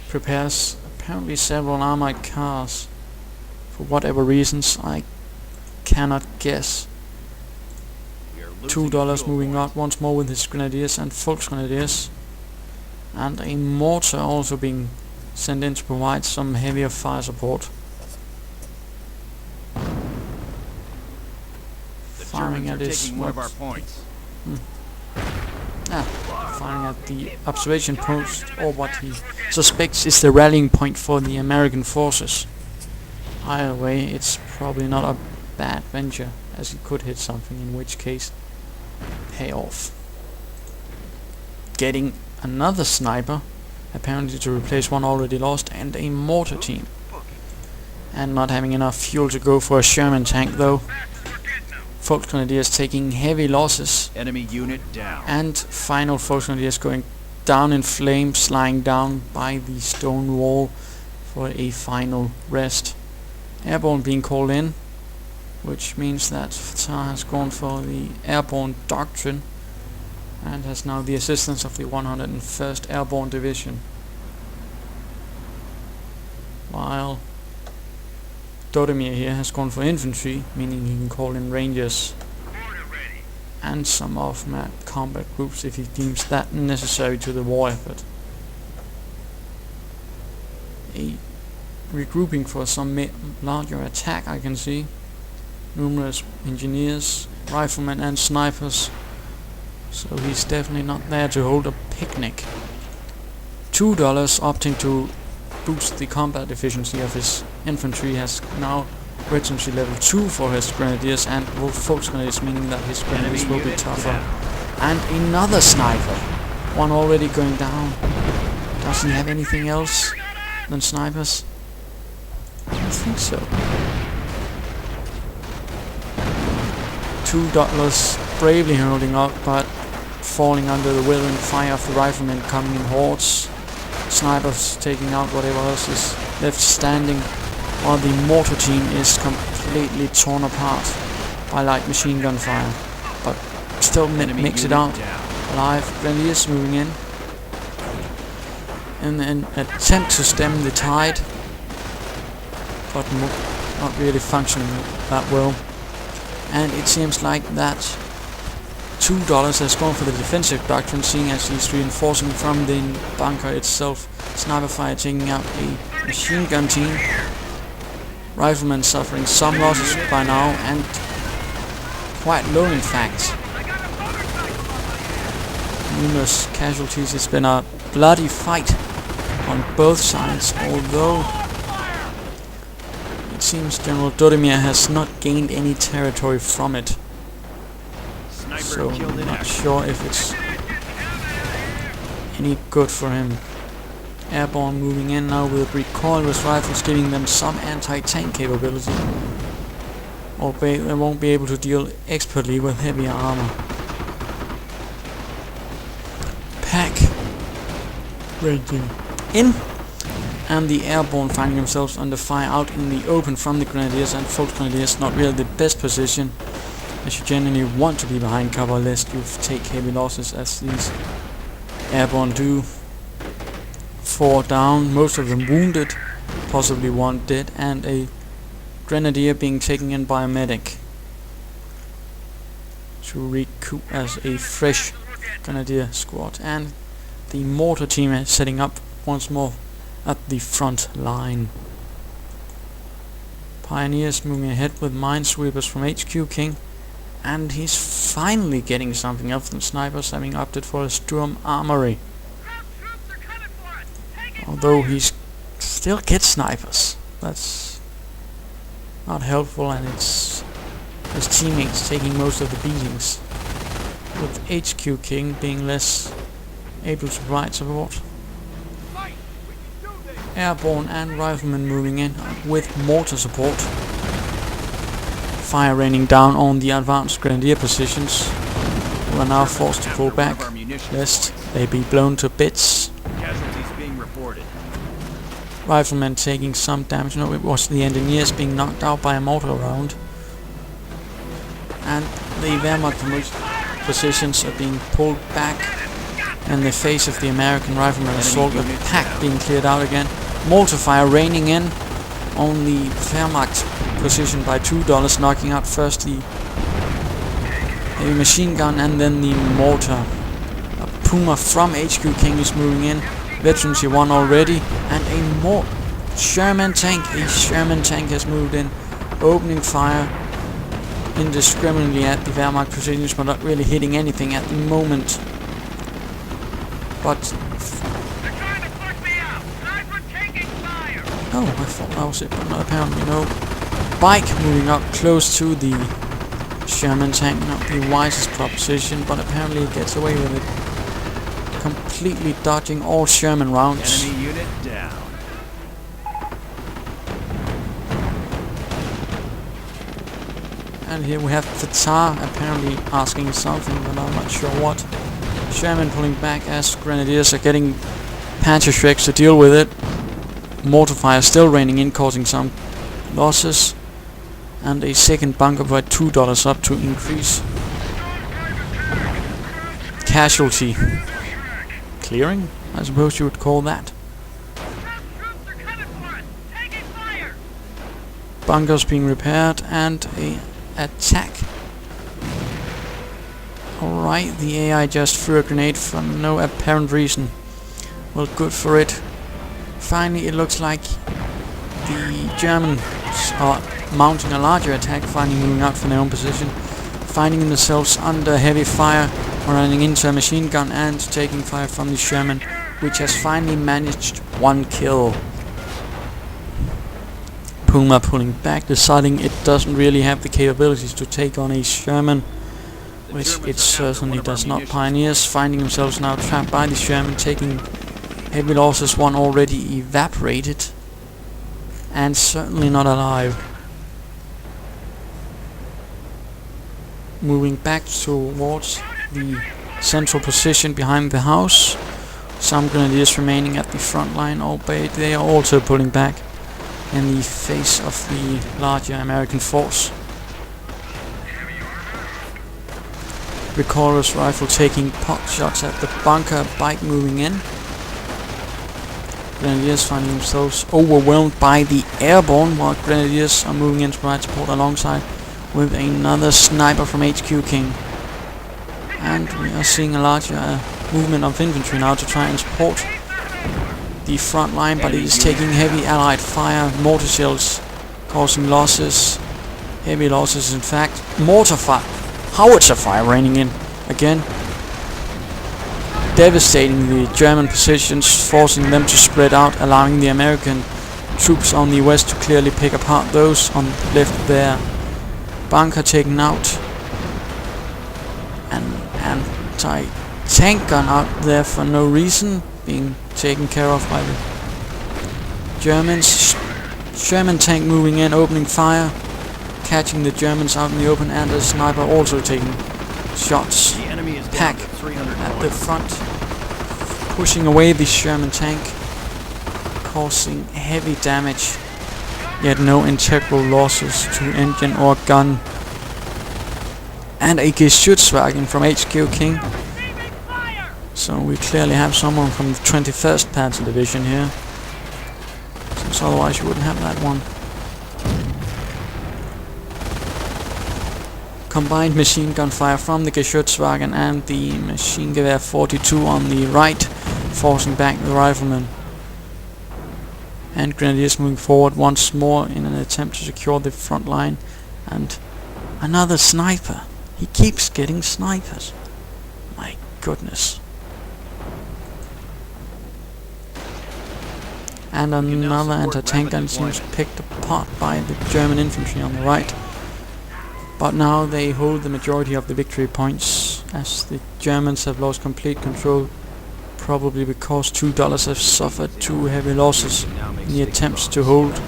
prepares apparently several armored cars. For whatever reasons, I cannot guess. $2 moving out once more with his grenadiers and Volksgrenadiers. And a mortar also being sent in to provide some heavier fire support. Firing at his firing at the observation post, or what he suspects is the rallying point for the American forces. Either way, it's probably not a bad venture, as he could hit something, in which case pay off. Getting another sniper, apparently to replace one already lost, and a mortar team. And not having enough fuel to go for a Sherman tank though. Volksgrenadiers taking heavy losses. Enemy unit down. And final Volksgrenadiers going down in flames, lying down by the stone wall for a final rest. Airborne being called in, which means that Fatah has gone for the airborne Doctrine and has now the assistance of the 101st Airborne Division. While Gendodimir here has gone for infantry, meaning he can call in rangers and some off-map combat groups if he deems that necessary to the war effort. A regrouping for some larger attack, I can see. Numerous engineers, riflemen and snipers, so he's definitely not there to hold a picnic. $2 opting to boost the combat efficiency of his infantry has now regency level 2 for his grenadiers and Volksgrenadiers, meaning that his grenadiers will be tougher. And another sniper, one already going down. Does he have anything else than snipers? I don't think so. $2 bravely holding up, but falling under the withering fire of the riflemen coming in hordes. Snipers taking out whatever else is left standing, while the mortar team is completely torn apart by light machine gun fire, but still makes it out alive. Grenadiers moving in an attempt to stem the tide, but not really functioning that well. And it seems like that $2 has gone for the defensive Doctrine, seeing as he's reinforcing from the bunker itself. Sniper fire taking out a machine gun team. Riflemen suffering some losses by now, and quite low in fact. Numerous casualties. It's been a bloody fight on both sides, although it seems General Gendodimir has not gained any territory from it. So I'm not sure if it's any good for him. Airborne moving in now with recoilless rifles, giving them some anti-tank capability. Albeit they won't be able to deal expertly with heavy armor. Pack raging in, and the airborne finding themselves under fire out in the open from the grenadiers and Volksgrenadiers. Not really the best position, as you genuinely want to be behind cover lest you take heavy losses, as these airborne do. 4 down, most of them wounded, possibly 1 dead, and a grenadier being taken in by a medic to recoup as a fresh grenadier squad. And the mortar team is setting up once more at the front line. Pioneers moving ahead with minesweepers from HQ King, and he's finally getting something else than snipers, having opted for a Sturm Armory. Although he still gets snipers, that's not helpful, and it's his teammates taking most of the beatings, with HQ King being less able to provide support. Airborne and riflemen moving in with mortar support. Fire raining down on the advanced grenadier positions, who are now forced to pull back, lest they be blown to bits. Riflemen taking some damage. No, it was the engineers being knocked out by a mortar round. And the Wehrmacht positions are being pulled back in the face of the American rifleman assault, with pack being cleared out again. Mortar fire raining in on the Wehrmacht position by $2, knocking out first the heavy machine gun and then the mortar. A Puma from HQ King is moving in. Veterans he won already, and a more Sherman tank. A Sherman tank has moved in, opening fire indiscriminately at the Wehrmacht positions, but not really hitting anything at the moment. But oh, I thought that was it, but no, apparently no. Bike moving up close to the Sherman tank, not the wisest proposition, but apparently it gets away with it. Completely dodging all Sherman rounds. Enemy unit down. And here we have Fatah apparently asking something, but I'm not sure what. Sherman pulling back as Grenadiers are getting Panther Shreks to deal with it. Mortar fire still raining in, causing some losses. And a second bunker by $2 up to increase casualty clearing, I suppose you would call that. Bunkers being repaired and a attack. Alright, the AI just threw a grenade for no apparent reason. Well, good for it. Finally, it looks like the Germans are mounting a larger attack, finally moving out from their own position, finding themselves under heavy fire, running into a machine gun and taking fire from the Sherman, which has finally managed one kill. Puma pulling back, deciding it doesn't really have the capabilities to take on a Sherman, which it certainly does not. Pioneers finding themselves now trapped by the Sherman, taking heavy losses, one already evaporated, and certainly not alive. Moving back towards the central position behind the house. Some Grenadiers remaining at the front line, albeit they are also pulling back in the face of the larger American force. Recorder's rifle taking pot shots at the bunker, bike moving in. Grenadiers finding themselves overwhelmed by the airborne, while Grenadiers are moving in to provide support alongside with another sniper from HQ King. And we are seeing a larger movement of infantry now to try and support the front line, but it is taking heavy allied fire, mortar shells causing losses, heavy losses in fact. Mortar fire, howitzer fire raining in again, devastating the German positions, forcing them to spread out, allowing the American troops on the west to clearly pick apart those on the left there. Bunker taken out, an anti-tank gun out there for no reason, being taken care of by the Germans. Sherman tank moving in, opening fire, catching the Germans out in the open, and a sniper also taking shots. The enemy is Pack down to 300 at the front, pushing away the Sherman tank, causing heavy damage, yet no integral losses to engine or gun. And a Geschützwagen from HQ King. So we clearly have someone from the 21st Panzer Division here, since otherwise you wouldn't have that one. Combined machine gun fire from the Geschützwagen and the machine gewehr 42 on the right, forcing back the riflemen. And Grenadiers moving forward once more in an attempt to secure the front line. And another sniper. He keeps getting snipers. My goodness. And another anti-tank gun seems picked apart by the German infantry on the right. But now they hold the majority of the victory points, as the Germans have lost complete control, probably because $2 have suffered two heavy losses in the attempts to hold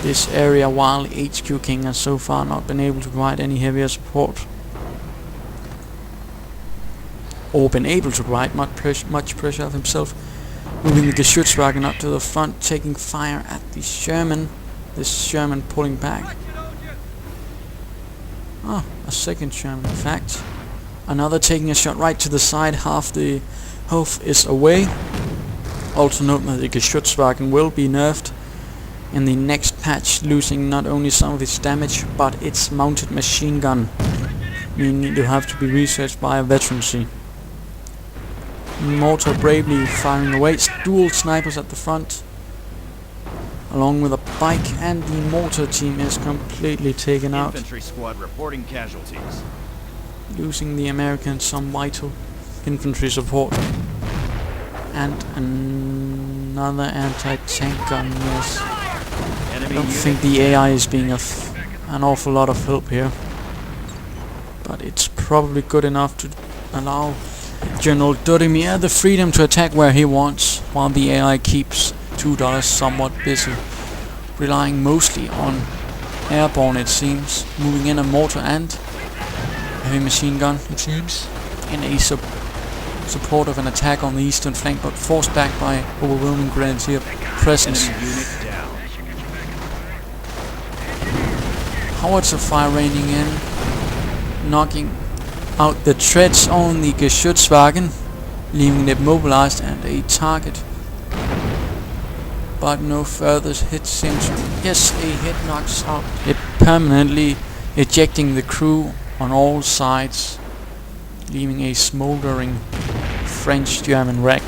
this area, while HQ King has so far not been able to provide any heavier support, or been able to provide much pressure of himself. Moving the Geschützwagen up to the front, taking fire at the Sherman. This Sherman pulling back. Ah, a second Sherman in fact. Another taking a shot right to the side, half Hof is away. Also note that the Geschützwagen will be nerfed in the next patch, losing not only some of its damage but its mounted machine gun, meaning you have to be researched by a veterancy. Mortar bravely firing away, dual snipers at the front, along with a bike, and the mortar team is completely taken out. Infantry squad reporting casualties. Losing the Americans some vital infantry support. And another anti-tank gun, yes. I don't think the AI is being of an awful lot of help here. But it's probably good enough to allow General Gendodimir the freedom to attack where he wants, while the AI keeps $2 somewhat busy, relying mostly on airborne, it seems, moving in a mortar and heavy machine gun, it seems, in a support of an attack on the eastern flank, but forced back by overwhelming grenadier presence. Howitzer fire raining in, knocking out the treads on the Geschützwagen, leaving it mobilized and a target. But no further hits seems. Yes, a hit knocks out it permanently, ejecting the crew on all sides, leaving a smoldering French-German wreck.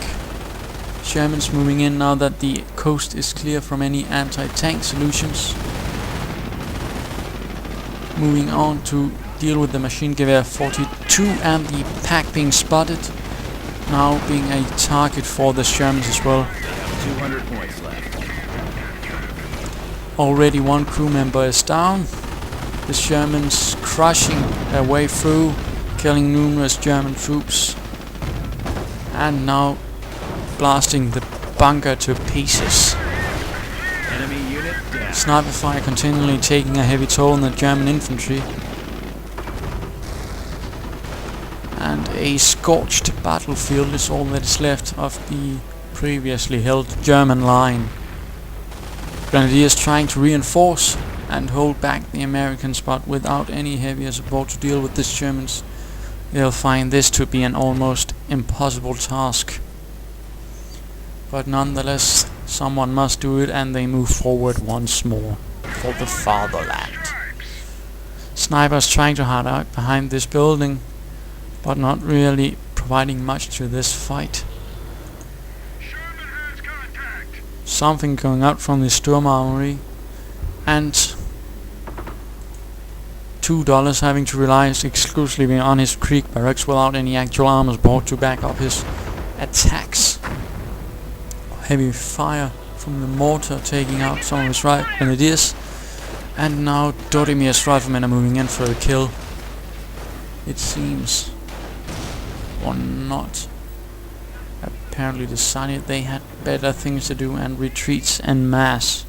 Germans moving in now that the coast is clear from any anti-tank solutions. Moving on to deal with the machine gewehr 42 and the pack being spotted, now being a target for the Germans as well. 200 points left. Already one crew member is down. The Germans crushing their way through, killing numerous German troops, and now blasting the bunker to pieces. Enemy unit down. Sniper fire continually taking a heavy toll on the German infantry. And a scorched battlefield is all that is left of the previously held German line. Grenadiers trying to reinforce and hold back the Americans, but without any heavier support to deal with this Germans, they'll find this to be an almost impossible task. But nonetheless, someone must do it, and they move forward once more for the fatherland. Snipers trying to hide out behind this building, but not really providing much to this fight. Something going out from the Sturm Armory, and $2 having to rely exclusively on his Krieg barracks without any actual armor support to back up his attacks. Heavy fire from the mortar taking out some of his right grenadiers, and now Gendodir's riflemen are moving in for a kill, it seems, or not. Apparently decided they had better things to do and retreats en masse.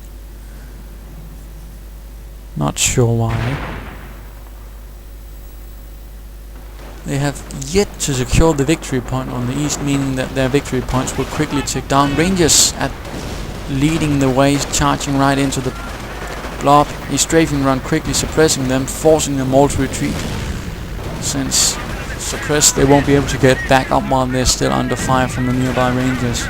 Not sure why. They have yet to secure the victory point on the east, meaning that their victory points will quickly tick down. Rangers at leading the way, charging right into the blob. A strafing run quickly suppressing them, forcing them all to retreat. Since suppressed, they won't be able to get back up while they're still under fire from the nearby Rangers.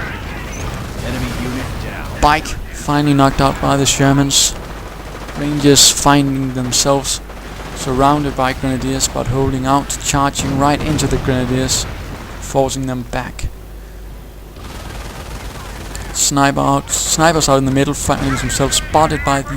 Enemy unit down. Bike finally knocked out by the Germans. Rangers finding themselves surrounded by Grenadiers, but holding out, charging right into the Grenadiers, forcing them back. Snipers out in the middle, finding themselves spotted by the